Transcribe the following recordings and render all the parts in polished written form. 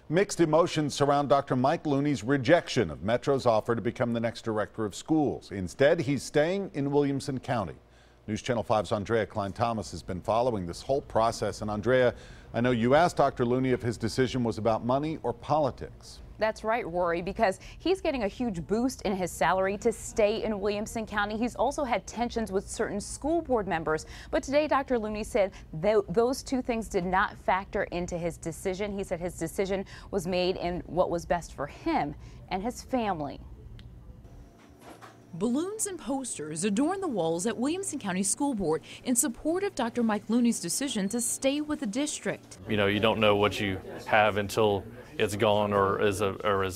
Mixed emotions surround Dr. Mike Looney's rejection of Metro's offer to become the next director of schools. Instead, he's staying in Williamson County. News Channel 5's Andrea Klein-Thomas has been following this whole process. And Andrea, I know you asked Dr. Looney if his decision was about money or politics. That's right, Rory, because he's getting a huge boost in his salary to stay in Williamson County. He's also had tensions with certain school board members. But today, Dr. Looney said those two things did not factor into his decision. He said his decision was made in what was best for him and his family. Balloons and posters adorn the walls at Williamson County School Board in support of Dr. Mike Looney's decision to stay with the district. You know, you don't know what you have until it's gone or is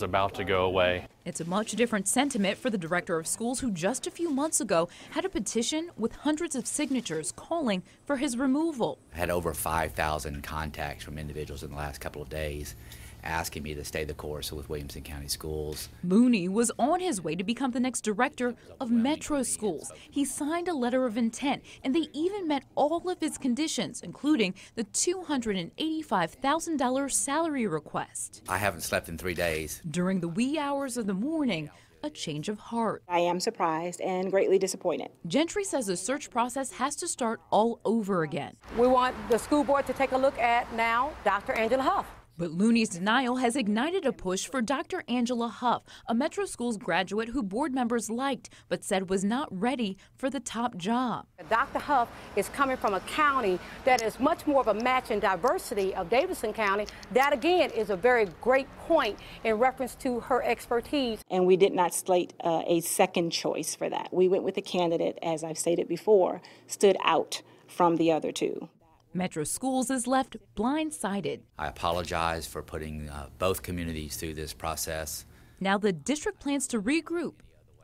about to go away. It's a much different sentiment for the director of schools who just a few months ago had a petition with hundreds of signatures calling for his removal. I had over 5,000 contacts from individuals in the last couple of days asking me to stay the course with Williamson County Schools. Looney was on his way to become the next director of Metro Schools. He signed a letter of intent, and they even met all of his conditions, including the $285,000 salary request. I haven't slept in 3 days. During the wee hours of the morning, a change of heart. I am surprised and greatly disappointed. Gentry says the search process has to start all over again. We want the school board to take a look at now Dr. Angela Huff. But Looney's denial has ignited a push for Dr. Angela Huff, a Metro Schools graduate who board members liked but said was not ready for the top job. Dr. Huff is coming from a county that is much more of a match in diversity of Davidson County. That, again, is a very great point in reference to her expertise. And we did not slate a second choice for that. We went with a candidate, as I've stated before, stood out from the other two. Metro Schools is left blindsided. I apologize for putting both communities through this process. Now the district plans to regroup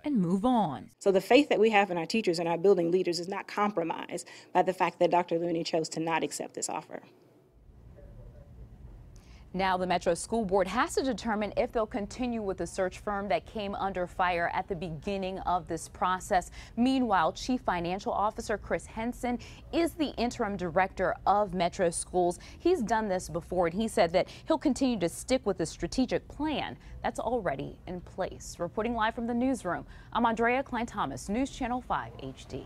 and move on. So the faith that we have in our teachers and our building leaders is not compromised by the fact that Dr. Looney chose to not accept this offer. Now the Metro School Board has to determine if they'll continue with the search firm that came under fire at the beginning of this process. Meanwhile, Chief Financial Officer Chris Henson is the interim director of Metro Schools. He's done this before, and he said that he'll continue to stick with the strategic plan that's already in place. Reporting live from the newsroom, I'm Andrea Klein-Thomas, News Channel 5 HD.